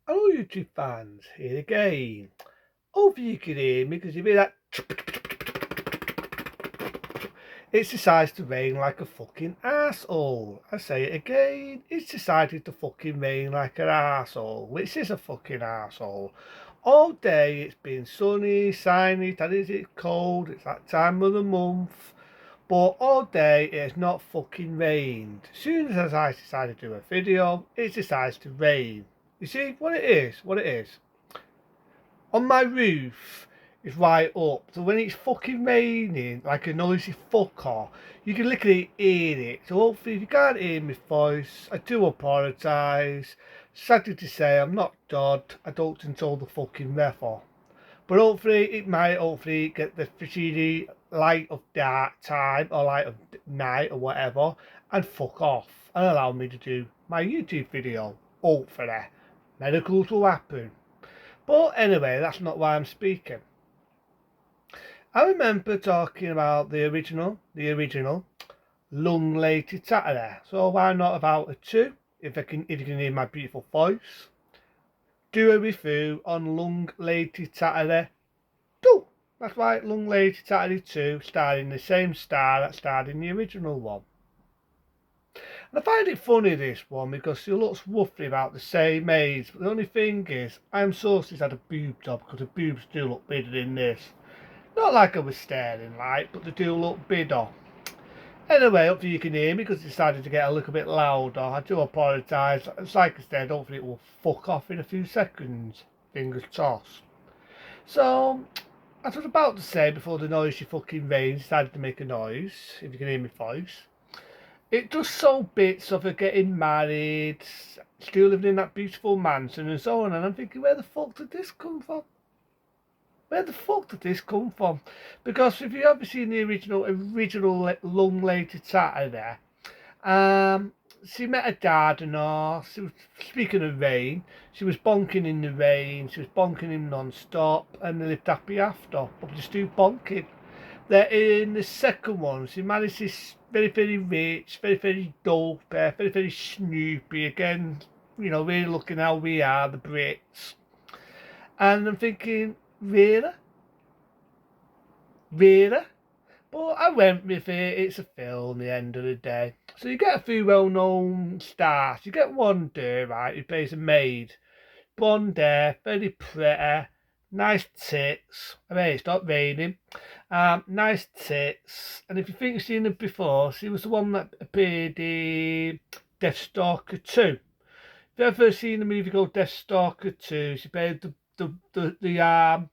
Hello YouTube fans, here again. Hopefully you can hear me because you hear that. It's decided to rain like a fucking asshole. I say it again, it's decided to fucking rain like an asshole, which is a fucking asshole. All day it's been sunny, sunny, that is it cold, it's that time of the month. But all day it has not fucking rained. As soon as I decided to do a video, it decides to rain. You see what it is? What it is? On my roof is right up, so when it's fucking raining like a noisy fucker, you can literally hear it. So hopefully if you can't hear my voice, I do apologise. Sadly to say, I'm not God. I don't control the fucking weather. But hopefully it might hopefully get the shitty light of dark time or light of night or whatever and fuck off and allow me to do my YouTube video. Hopefully. Miracles will happen. But anyway, that's not why I'm speaking. I remember talking about the original Long Lady Chatterley. So why not about it too? If you can hear my beautiful voice. Do a review on Long Lady Chatterley 2. That's right, Long Lady Chatterley 2, starring the same star that starred in the original one. And I find it funny, this one, because she looks roughly about the same age. But the only thing is, I am sure she's had a boob job, because the boobs do look bigger in this. Not like I was staring like, but they do look bigger. Anyway, hopefully you can hear me, because I decided to get a little bit louder. I do apologise. It's like I said, hopefully it will fuck off in a few seconds. Fingers crossed. So, as I was about to say before the noisy fucking rain started to make a noise, if you can hear my voice. It does show bits of her getting married, still living in that beautiful mansion and so on, and I'm thinking, where the fuck did this come from? Where the fuck did this come from? Because if you've ever seen the original Long Lady Saturday, she met a gardener. She was, speaking of rain, she was bonking in the rain. She was bonking him non-stop, and they lived happy after. But just do bonking. Then in the second one, she marries this very, very rich, very, very dope, very, very snoopy. Again, you know, really looking how we are, the Brits. And I'm thinking, really? Really? But I went with it. It's a film, the end of the day. So you get a few well-known stars. You get one day, right, who plays a maid. Blonde hair, very pretty, nice tits. I mean, it's not raining. Nice tits. And if you think you've seen her before, she was the one that appeared in Deathstalker 2. If you've ever seen the movie called Deathstalker 2, she played the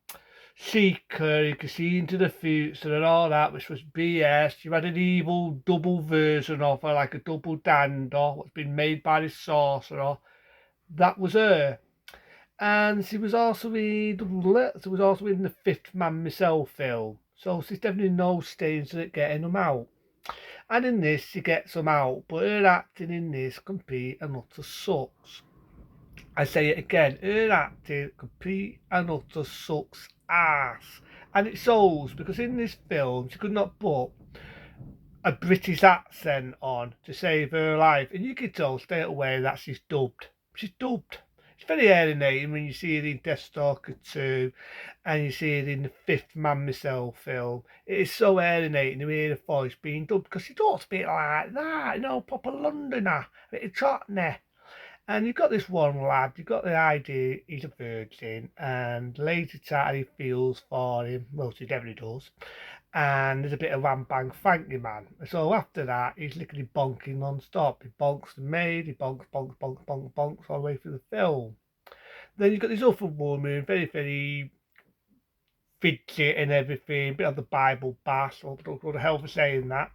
seeker, you could see into the future and all that, which was BS. You had an evil double version of her, like a double dander, what's been made by this sorcerer. That was her. And she was also in the Fifth Man Myself film. So she's definitely no stage at getting them out. And in this, she gets them out, but her acting in this complete and utter sucks. I say it again, her acting complete and utter sucks ass. And it shows because in this film she could not put a British accent on to save her life. And you can tell straight away that she's dubbed. She's dubbed. It's very alienating when you see it in Deathstalker 2 and you see it in the Fifth Man Myself film. It is so alienating to hear the voice being dubbed because she don't speak like that, you know, proper Londoner, a bit of Cockney. And you've got this one lad, you've got the idea he's a virgin, and Lady Tatty feels for him, well, she definitely does, and there's a bit of wham bang thank you man. So after that, he's literally bonking non-stop. He bonks the maid, he bonks, bonks, bonks, bonks, bonks all the way through the film. Then you've got this other woman, very, very fidget and everything, bit of the Bible bash, or what the hell for saying that.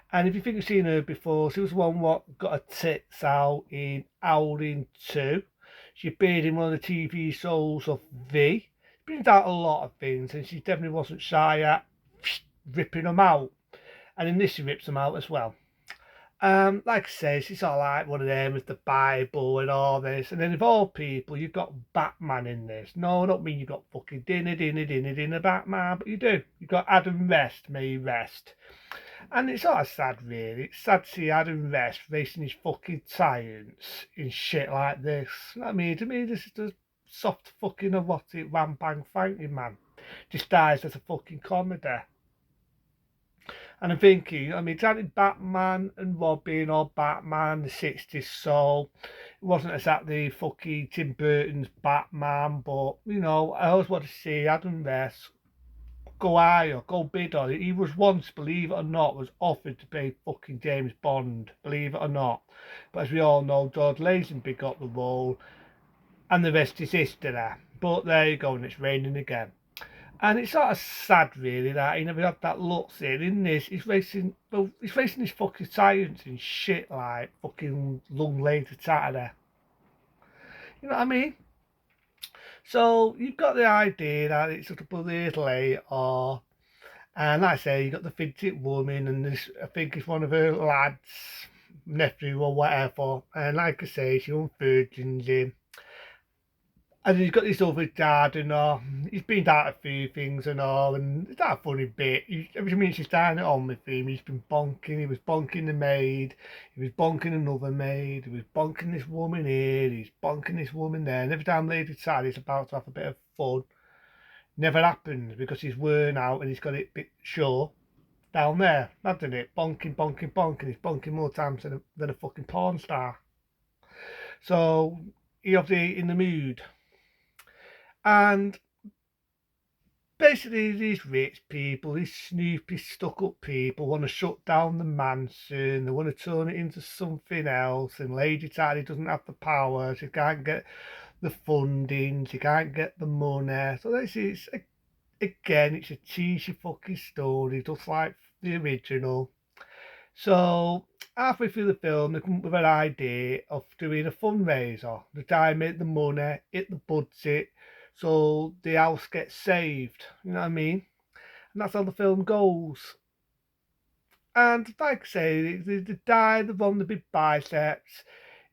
And if you think you've seen her before, she was one what got her tits out in Howling 2. She appeared in one of the TV shows of V. She brings out a lot of things, and she definitely wasn't shy at ripping them out. And in this, she rips them out as well. Like I say, she's all like one of them with the Bible and all this. And then of all people, you've got Batman in this. No, I don't mean you've got fucking dinner Batman, but you do. You've got Adam West, may rest. And it's all sad, really. It's sad to see Adam West racing his fucking science in shit like this. I mean, to me, this is just soft fucking erotic wham bang fanky man disguised as a fucking comedy. And I'm thinking, I mean, granted, Batman and Robin or Batman, the 60s soul, it wasn't exactly fucking Tim Burton's Batman, but, you know, I always want to see Adam West go higher, go big on it. He was once, believe it or not, was offered to play fucking James Bond, believe it or not. But as we all know, George Lazenby got the role, and the rest is history. But there you go, and it's raining again. And it's sort of sad, really, that he never had that look in. In this, he's racing his fucking science and shit like fucking long later Saturday. You know what I mean? So you've got the idea that it's sort of a little late, or and like I say, you got the fidget woman, and this I think it's one of her lads, nephew or whatever. And like I say, she unvirgins him. And he's got this other dad and all. He's been down a few things and all, and it's that funny bit. Every time she's down it on with him, he's been bonking. He was bonking the maid, he was bonking another maid, he was bonking this woman here, he's bonking this woman there. And every time Lady Sally's about to have a bit of fun, never happens because he's worn out and he's got it a bit sure down there, hasn't it? Bonking, bonking, bonking. He's bonking more times than a fucking porn star. So he's obviously in the mood. And basically, these rich people, these snoopy, stuck-up people, want to shut down the mansion. They want to turn it into something else. And Lady Tidy doesn't have the power. She can't get the funding. She can't get the money. So this is, again, it's a cheesy fucking story, just like the original. So halfway through the film, they come up with an idea of doing a fundraiser. The guy made the money, hit the budget, so the house gets saved. You know what I mean? And that's how the film goes. And like I say, the guy, the one with the big biceps,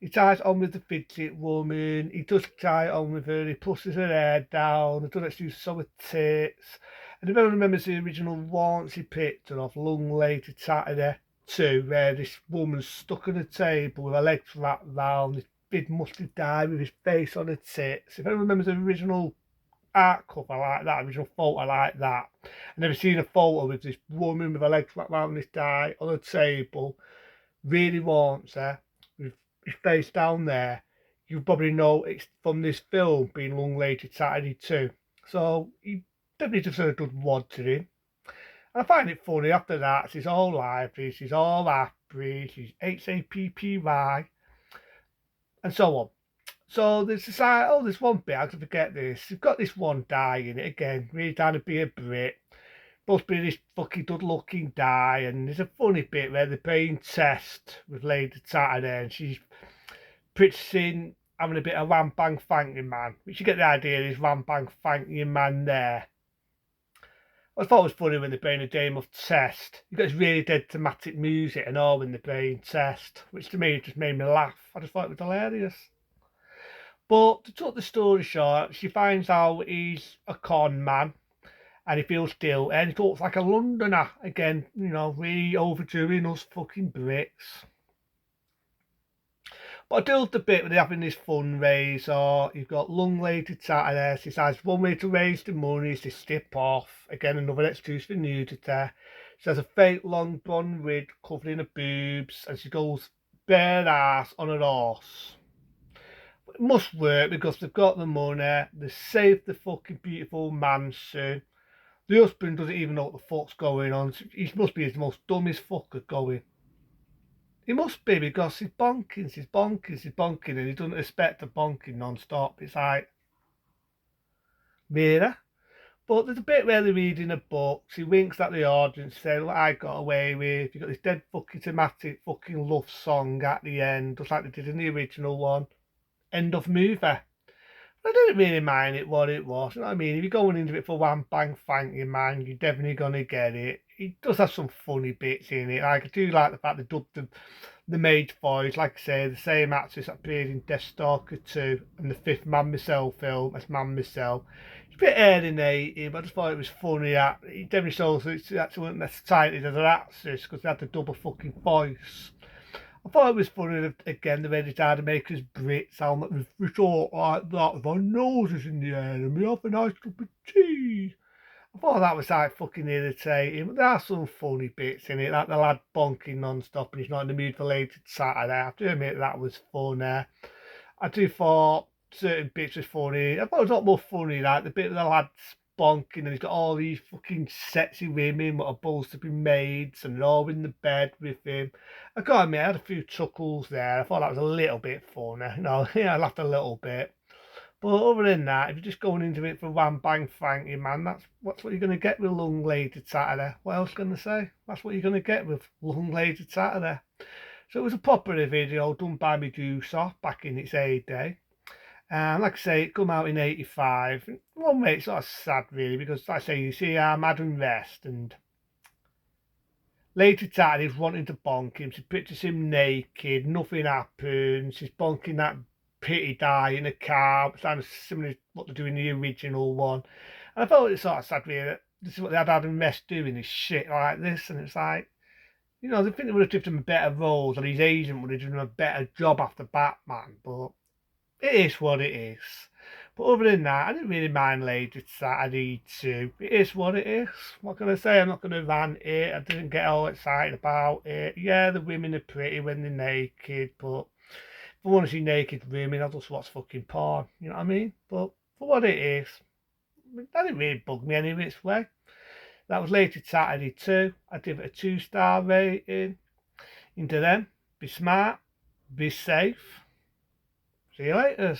he ties on with the fidget woman, he does tie on with her, he pushes her hair down, he does actually sew her tits. And if anyone remembers the original raunchy picture of Long Later Saturday 2, where this woman's stuck on a table with her legs wrapped round, this big musty guy with his face on her tits. If anyone remembers the original art cover like that, original photo like that, I've never seen a photo with this woman with her legs wrapped round this guy on a table, really wants her, with his face down there. You probably know it's from this film being Long Later Saturday 2. So he definitely just had a good watching. I find it funny after that, she's all lively, she's all happy, she's HAPPY, and so on. So there's this, there's one bit, I can forget this. You've got this one guy in it again, really trying to be a Brit. Supposed to be this fucking good looking guy, and there's a funny bit where they're playing test with Lady Saturday, and she's practicing having a bit of wham bang fanky man, which you get the idea is wham bang fanky man there. I thought it was funny when they're playing a game of test. You've got this really dead thematic music and all when they're playing test, which to me just made me laugh. I just thought it was hilarious. But to cut the story short, she finds out he's a con man and he feels guilt and he talks like a Londoner again, you know, really overdoing us fucking Brits. But I do love the bit where they're having this fundraiser. You've got Long Lady Saturday. She says one way to raise the money is to strip off. Again, another excuse for nudity. She has a fake long blonde wig covering her boobs, and she goes bare ass on her horse. But it must work because they've got the money. They saved the fucking beautiful mansion. The husband doesn't even know what the fuck's going on. He must be the most dumbest fucker going. He must be because he's bonking, and he doesn't expect a bonking non-stop. It's like, really? But there's a bit where they're reading a book, he winks at the audience, saying, "Look, I got away with." You've got this dead fucking thematic fucking love song at the end, just like they did in the original one. End of movie. I didn't really mind it what it was, you know what I mean? If you're going into it for one bang thank man, you're definitely gonna get it. It does have some funny bits in it. Like I do like the fact they dubbed the maid's voice, like I say, the same actress that appeared in Deathstalker 2 and the fifth Man Myself film as Man Myself. It's a bit alienating, but I just thought it was funny that it definitely shows that it's actually wasn't as cited as an actress because they had the double fucking voice. I thought it was funny that, again, the way they tried to make us Brits sound like we talk like that with our noses in the air and we have a nice cup of tea. I thought that was like fucking irritating, but there are some funny bits in it, like the lad bonking non-stop and he's not in the mood for later Saturday. I have to admit that was funny. I do thought certain bits was funny. I thought it was a lot more funny, like the bit of the lads bonking and he's got all these fucking sexy women that are supposed to be maids and they're all in the bed with him. I gotta admit, I had a few chuckles there. I thought that was a little bit funny. Yeah, I laughed a little bit. But other than that, if you're just going into it for one bang thank man, that's what you're going to get with Long Legged Saturday. What else can I say? That's what you're going to get with Long Legged Saturday. So it was a popular video done by Medusa back in its heyday. And like I say, it come out in 85. In one way, it's sort of sad, really, because like I say, you see Madam Rest and later Saturday, wanting to bonk him. She pictures him naked, nothing happens. She's bonking that pity die in a car, which sounds similar to what they do in the original one. And I felt it sort of sad, really, that this is what they had Adam West doing, this shit like this. And it's like, they think they would have given him better roles, or his agent would have done him a better job after Batman, but it is what it is. But other than that, I didn't really mind Lady Saturday too. It is what it is. What can I say? I'm not going to rant it. I didn't get all excited about it. Yeah, the women are pretty when they're naked, but if I want to see naked women, I'll just watch fucking porn. You know what I mean? But for what it is, that didn't really bug me any which way. That was Lady Saturday too. I give it a 2-star rating. Into them. Be smart. Be safe. See you later.